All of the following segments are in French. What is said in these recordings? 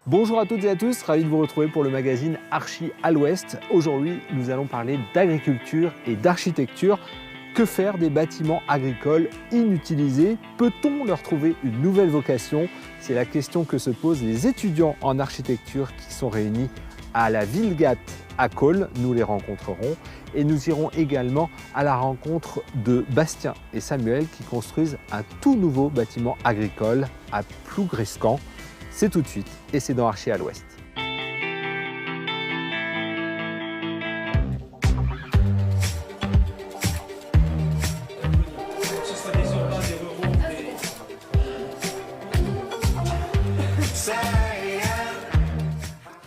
Bonjour à toutes et à tous, ravi de vous retrouver pour le magazine Archi à l'Ouest. Aujourd'hui, nous allons parler d'agriculture et d'architecture. Que faire des bâtiments agricoles inutilisés? Peut-on leur trouver une nouvelle vocation? C'est la question que se posent les étudiants en architecture qui sont réunis à la Villegatte à Cosne. Nous les rencontrerons et nous irons également à la rencontre de Bastien et Samuel qui construisent un tout nouveau bâtiment agricole à Plougrescant. C'est tout de suite et c'est dans Archi à l'Ouest.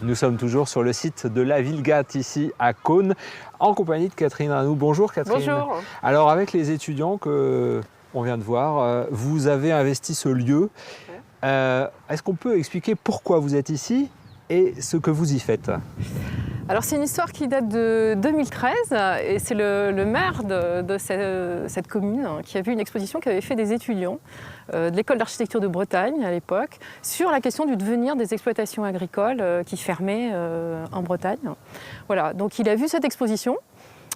Nous sommes toujours sur le site de la Villegatte ici à Cosne en compagnie de Catherine Ranou. Bonjour Catherine. Bonjour. Alors avec les étudiants qu'on vient de voir, vous avez investi ce lieu. Est-ce qu'on peut expliquer pourquoi vous êtes ici et ce que vous y faites? Alors c'est une histoire qui date de 2013 et c'est le maire de cette commune qui a vu une exposition qu'avaient fait des étudiants de l'école d'architecture de Bretagne à l'époque sur la question du devenir des exploitations agricoles qui fermaient en Bretagne. Voilà, donc il a vu cette exposition.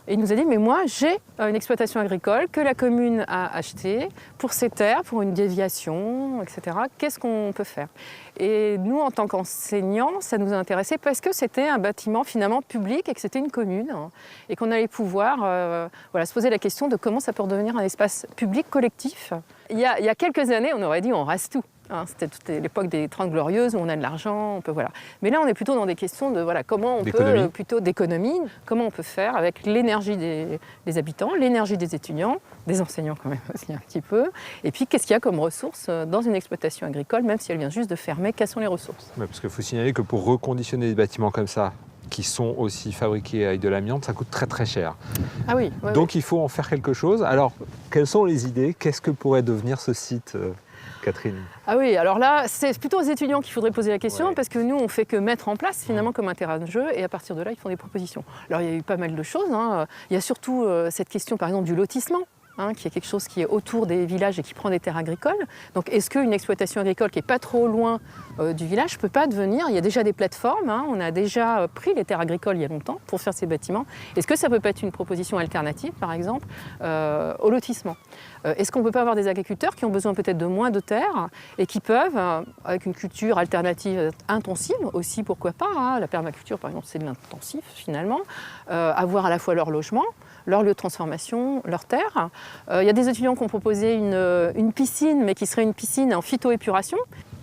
Et il nous a dit, mais moi j'ai une exploitation agricole que la commune a achetée pour ses terres, pour une déviation, etc. Qu'est-ce qu'on peut faire? Et nous, en tant qu'enseignants, ça nous a intéressés parce que c'était un bâtiment finalement public et que c'était une commune et qu'on allait pouvoir se poser la question de comment ça peut redevenir un espace public collectif. Il y a quelques années, on aurait dit on rase tout. C'était l'époque des 30 Glorieuses où on a de l'argent, on peut voilà. Mais là, on est plutôt dans des questions de comment on peut plutôt d'économie, comment on peut faire avec l'énergie des habitants, l'énergie des étudiants, des enseignants quand même aussi un petit peu. Et puis, qu'est-ce qu'il y a comme ressources dans une exploitation agricole, même si elle vient juste de fermer, quelles sont les ressources? Parce qu'il faut signaler que pour reconditionner des bâtiments comme ça, qui sont aussi fabriqués avec de l'amiante, ça coûte très très cher. Ah oui. Donc il faut en faire quelque chose. Alors, quelles sont les idées? Qu'est-ce que pourrait devenir ce site Catherine? Ah oui, alors là, c'est plutôt aux étudiants qu'il faudrait poser la question parce que nous, on ne fait que mettre en place finalement comme un terrain de jeu et à partir de là, ils font des propositions. Alors il y a eu pas mal de choses. Il y a surtout cette question par exemple du lotissement. Qui est quelque chose qui est autour des villages et qui prend des terres agricoles. Donc est-ce qu'une exploitation agricole qui n'est pas trop loin du village ne peut pas devenir, il y a déjà des plateformes, on a déjà pris les terres agricoles il y a longtemps pour faire ces bâtiments. Est-ce que ça ne peut pas être une proposition alternative, par exemple, au lotissement? Est-ce qu'on ne peut pas avoir des agriculteurs qui ont besoin peut-être de moins de terres et qui peuvent, avec une culture alternative intensive aussi, pourquoi pas, la permaculture par exemple c'est de l'intensif finalement, avoir à la fois leur logement, leur lieu de transformation, leur terre. Il y a des étudiants qui ont proposé une piscine, mais qui serait une piscine en phytoépuration.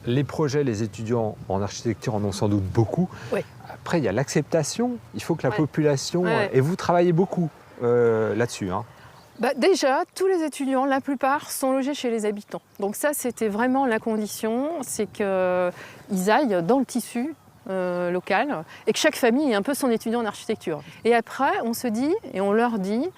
Les projets, les étudiants en architecture en ont sans doute beaucoup. Oui. Après, il y a l'acceptation. Il faut que la population... Et vous travaillez beaucoup là-dessus. Déjà, tous les étudiants, la plupart, sont logés chez les habitants. Donc ça, c'était vraiment la condition, c'est qu'ils aillent dans le tissu local et que chaque famille ait un peu son étudiant en architecture. Et après, on se dit, et on leur dit,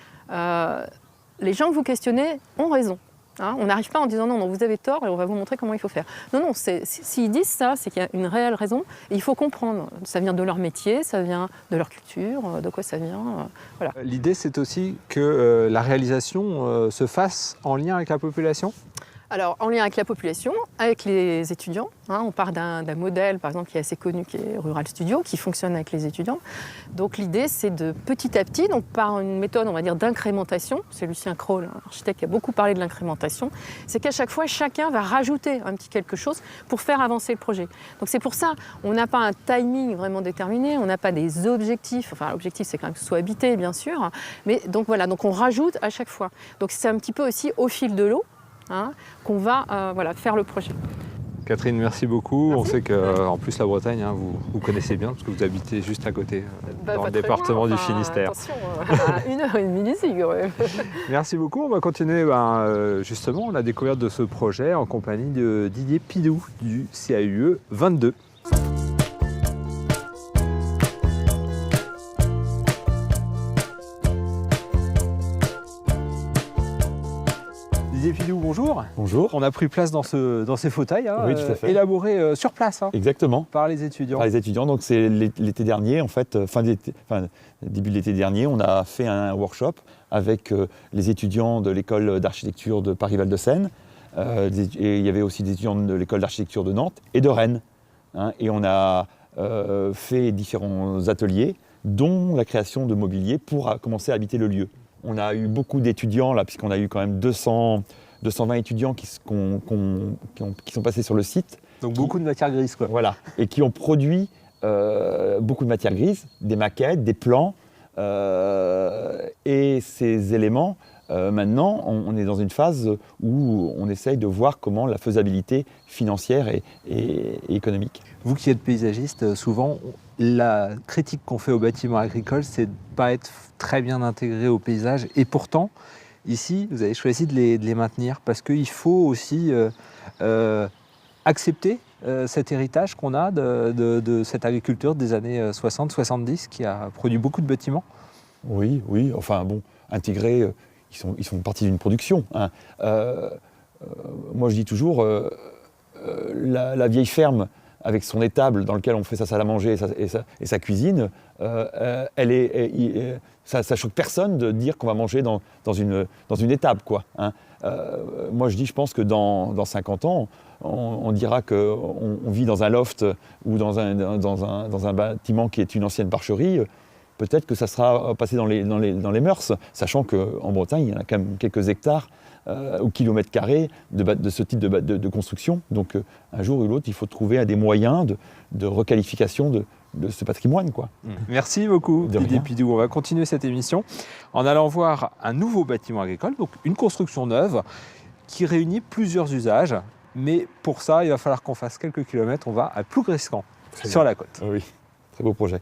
les gens que vous questionnez ont raison. On n'arrive pas en disant non, vous avez tort et on va vous montrer comment il faut faire. Non, s'ils disent ça, c'est qu'il y a une réelle raison et il faut comprendre. Ça vient de leur métier, ça vient de leur culture, de quoi ça vient. Voilà. L'idée, c'est aussi que la réalisation se fasse en lien avec la population? Alors, en lien avec la population, avec les étudiants. On part d'un modèle, par exemple, qui est assez connu, qui est Rural Studio, qui fonctionne avec les étudiants. Donc, l'idée, c'est de petit à petit, donc par une méthode, on va dire, d'incrémentation. C'est Lucien Kroll, un architecte qui a beaucoup parlé de l'incrémentation. C'est qu'à chaque fois, chacun va rajouter un petit quelque chose pour faire avancer le projet. Donc, c'est pour ça, on n'a pas un timing vraiment déterminé, on n'a pas des objectifs. Enfin, l'objectif, c'est quand même que ce soit habité, bien sûr. Mais donc, voilà, donc on rajoute à chaque fois. Donc, c'est un petit peu aussi au fil de l'eau. Qu'on va faire le projet. Catherine, merci beaucoup. Merci. On sait qu'en plus la Bretagne, vous connaissez bien parce que vous habitez juste à côté, dans le département du Finistère. Attention, à 1h30 d'ici quand même. Merci beaucoup. On va continuer justement la découverte de ce projet en compagnie de Didier Pidou du CAUE 22. Didier Pidou, bonjour. Bonjour. On a pris place dans ces fauteuils, oui, tout à fait. élaborés sur place. Exactement. Par les étudiants. Par les étudiants. Donc c'est l'été dernier, en fait, début de l'été dernier, on a fait un workshop avec les étudiants de l'école d'architecture de Paris-Val-de-Seine. Et il y avait aussi des étudiants de l'école d'architecture de Nantes et de Rennes. hein, et on a fait différents ateliers, dont la création de mobilier pour commencer à habiter le lieu. On a eu beaucoup d'étudiants, là, puisqu'on a eu quand même 220 étudiants qui sont passés sur le site. Donc beaucoup de matière grise, quoi. Voilà, et qui ont produit beaucoup de matière grise, des maquettes, des plans, et ces éléments, maintenant, on est dans une phase où on essaye de voir comment la faisabilité financière et économique. Vous qui êtes paysagiste, souvent, la critique qu'on fait aux bâtiments agricoles, c'est de ne pas être très bien intégré au paysage. Et pourtant, ici, vous avez choisi de les maintenir parce qu'il faut aussi accepter cet héritage qu'on a de cette agriculture des années 60-70 qui a produit beaucoup de bâtiments. Oui, enfin bon, intégrés, ils sont partie d'une production, hein. Moi je dis toujours, la vieille ferme avec son étable dans lequel on fait sa salle à manger et sa cuisine, ça choque personne de dire qu'on va manger dans une étable, quoi, hein. Moi je pense que dans 50 ans, on dira qu'on vit dans un loft ou dans un bâtiment qui est une ancienne porcherie. Peut-être que ça sera passé dans les mœurs, sachant qu'en Bretagne, il y en a quand même quelques hectares au kilomètre carré de ce type de construction. Donc un jour ou l'autre, il faut trouver des moyens de requalification de ce patrimoine, quoi. Merci beaucoup, De rien. Didier Pidou. On va continuer cette émission en allant voir un nouveau bâtiment agricole, donc une construction neuve qui réunit plusieurs usages. Mais pour ça, il va falloir qu'on fasse quelques kilomètres. On va à Plougrescant, sur la côte. Oui, très beau projet.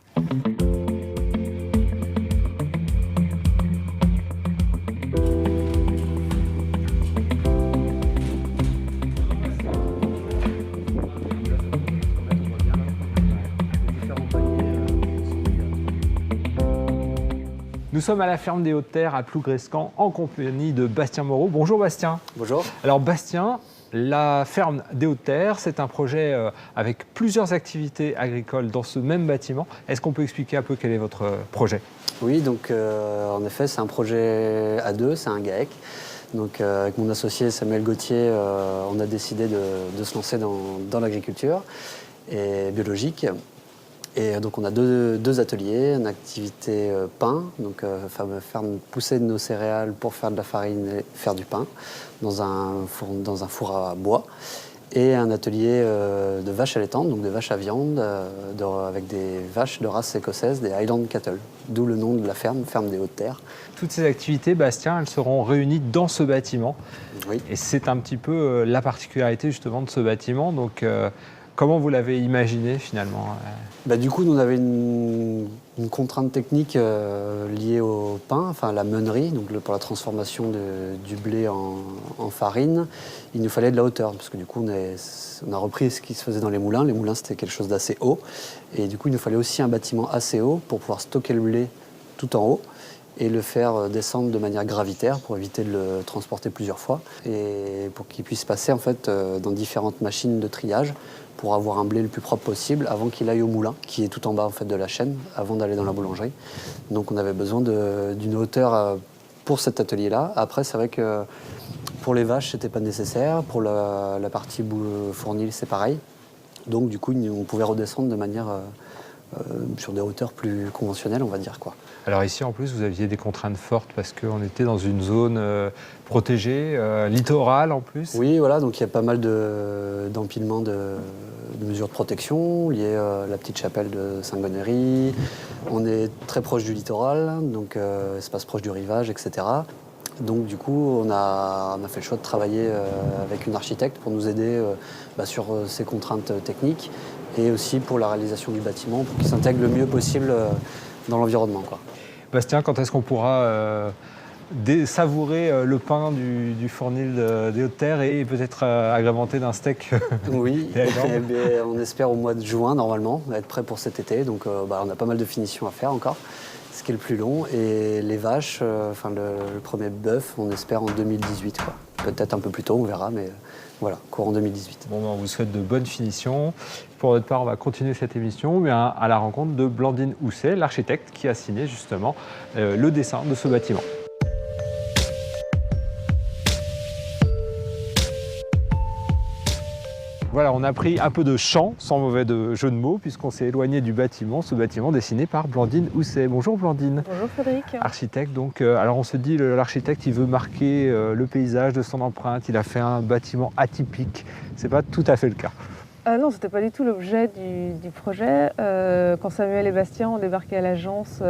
Nous sommes à la ferme des Hautes-Terres à Plougrescant en compagnie de Bastien Moreau. Bonjour Bastien. Bonjour. Alors Bastien, la ferme des Hautes-Terres, c'est un projet avec plusieurs activités agricoles dans ce même bâtiment. Est-ce qu'on peut expliquer un peu quel est votre projet ? Oui, donc en effet, c'est un projet à deux, c'est un GAEC. Donc avec mon associé Samuel Gauthier, on a décidé de se lancer dans l'agriculture et biologique. Et donc on a deux ateliers, une activité pain, donc faire pousser nos céréales pour faire de la farine et faire du pain dans un four à bois. Et un atelier de vaches allaitantes, donc des vaches à viande, avec des vaches de race écossaise, des Highland Cattle, d'où le nom de la ferme des Hautes-Terres. Toutes ces activités, Bastien, elles seront réunies dans ce bâtiment. Oui. Et c'est un petit peu la particularité justement de ce bâtiment. Donc comment vous l'avez imaginé finalement ? Du coup, nous, on avait une contrainte technique liée au pain, enfin la meunerie, donc pour la transformation du blé en farine. Il nous fallait de la hauteur, parce que du coup, on a repris ce qui se faisait dans les moulins. Les moulins, c'était quelque chose d'assez haut. Et du coup, il nous fallait aussi un bâtiment assez haut pour pouvoir stocker le blé tout en haut et le faire descendre de manière gravitaire pour éviter de le transporter plusieurs fois et pour qu'il puisse passer en fait dans différentes machines de triage pour avoir un blé le plus propre possible avant qu'il aille au moulin, qui est tout en bas en fait de la chaîne, avant d'aller dans la boulangerie. Donc on avait besoin d'une hauteur pour cet atelier-là. Après, c'est vrai que pour les vaches, c'était pas nécessaire. Pour la partie fournil, c'est pareil. Donc du coup, on pouvait redescendre de manière sur des hauteurs plus conventionnelles, on va dire, quoi. Alors ici, en plus, vous aviez des contraintes fortes parce qu'on était dans une zone protégée, littorale en plus. Oui, voilà, donc il y a pas mal d'empilements de mesures de protection liées à la petite chapelle de Saint-Gonéry. On est très proche du littoral, donc espace proche du rivage, etc. Donc du coup, on a fait le choix de travailler avec une architecte pour nous aider sur ces contraintes techniques et aussi pour la réalisation du bâtiment, pour qu'il s'intègre le mieux possible dans l'environnement, quoi. Bastien, quand est-ce qu'on pourra savourer le pain du fournil des Hautes-Terres et peut-être agrémenté d'un steak? Oui, on espère au mois de juin normalement, être prêt pour cet été. Donc on a pas mal de finitions à faire encore, ce qui est le plus long. Et les vaches, le premier bœuf, on espère en 2018, quoi. Peut-être un peu plus tôt, on verra, mais voilà, courant 2018. Bon, on vous souhaite de bonnes finitions. Pour notre part, on va continuer cette émission à la rencontre de Blandine Housset, l'architecte qui a signé justement le dessin de ce bâtiment. Voilà, on a pris un peu de champ, sans mauvais jeu de mots, puisqu'on s'est éloigné du bâtiment, ce bâtiment dessiné par Blandine Housset. Bonjour Blandine. Bonjour Frédéric. Architecte, donc, alors on se dit, l'architecte, il veut marquer le paysage de son empreinte, il a fait un bâtiment atypique. C'est pas tout à fait le cas. Non, c'était pas du tout l'objet du projet. Quand Samuel et Bastien ont débarqué à l'agence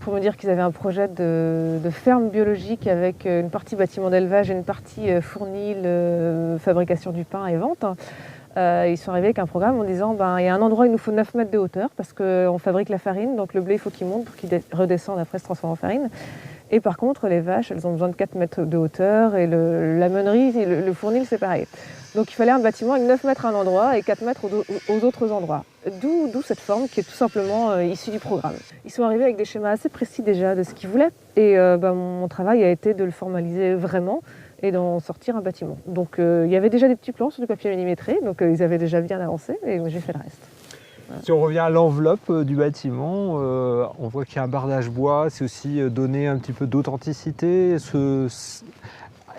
pour me dire qu'ils avaient un projet de ferme biologique avec une partie bâtiment d'élevage et une partie fournil, fabrication du pain et vente, ils sont arrivés avec un programme en disant il y a un endroit où il nous faut 9 mètres de hauteur parce qu'on fabrique la farine, donc le blé il faut qu'il monte pour qu'il redescende après se transforme en farine. Et par contre, les vaches, elles ont besoin de 4 mètres de hauteur et la meunerie, le fournil, c'est pareil. Donc il fallait un bâtiment avec 9 mètres à un endroit et 4 mètres aux autres endroits. D'où cette forme qui est tout simplement issue du programme. Ils sont arrivés avec des schémas assez précis déjà de ce qu'ils voulaient. Et mon travail a été de le formaliser vraiment et d'en sortir un bâtiment. Donc il y avait déjà des petits plans sur du papier millimétré, donc ils avaient déjà bien avancé et j'ai fait le reste. Si on revient à l'enveloppe du bâtiment, on voit qu'il y a un bardage bois, c'est aussi donner un petit peu d'authenticité,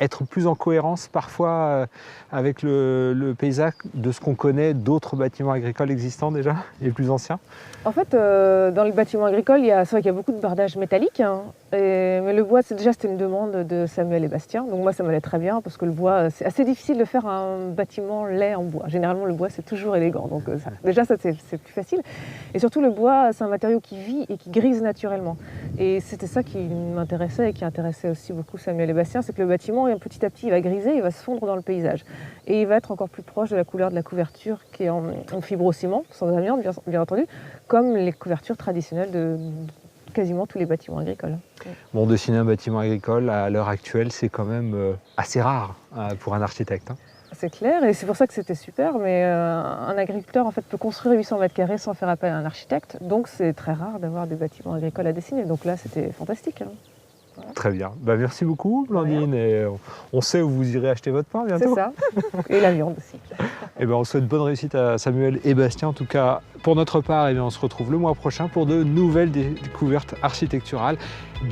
être plus en cohérence parfois avec le paysage de ce qu'on connaît d'autres bâtiments agricoles existants déjà, les plus anciens. En fait, dans les bâtiments agricoles, c'est vrai qu'il y a beaucoup de bardage métallique, hein, mais le bois, c'était une demande de Samuel et Bastien. Donc moi, ça m'allait très bien parce que le bois, c'est assez difficile de faire un bâtiment laid en bois. Généralement, le bois, c'est toujours élégant. Donc déjà, ça, c'est plus facile. Et surtout, le bois, c'est un matériau qui vit et qui grise naturellement. Et c'était ça qui m'intéressait et qui intéressait aussi beaucoup Samuel et Bastien, c'est que le bâtiment, petit à petit, il va griser, il va se fondre dans le paysage. Et il va être encore plus proche de la couleur de la couverture qui est en fibrociment, sans amiante, bien entendu, comme les couvertures traditionnelles de quasiment tous les bâtiments agricoles. Bon, dessiner un bâtiment agricole à l'heure actuelle, c'est quand même assez rare pour un architecte. Hein. C'est clair, et c'est pour ça que c'était super, mais un agriculteur en fait, peut construire 800 mètres carrés sans faire appel à un architecte, donc c'est très rare d'avoir des bâtiments agricoles à dessiner. Donc là, c'était fantastique. Hein. Voilà. Très bien. Merci beaucoup, Blandine. Et on sait où vous irez acheter votre pain bientôt. C'est ça. Et la viande aussi. Et on souhaite bonne réussite à Samuel et Bastien. En tout cas, pour notre part, on se retrouve le mois prochain pour de nouvelles découvertes architecturales.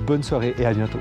Bonne soirée et à bientôt.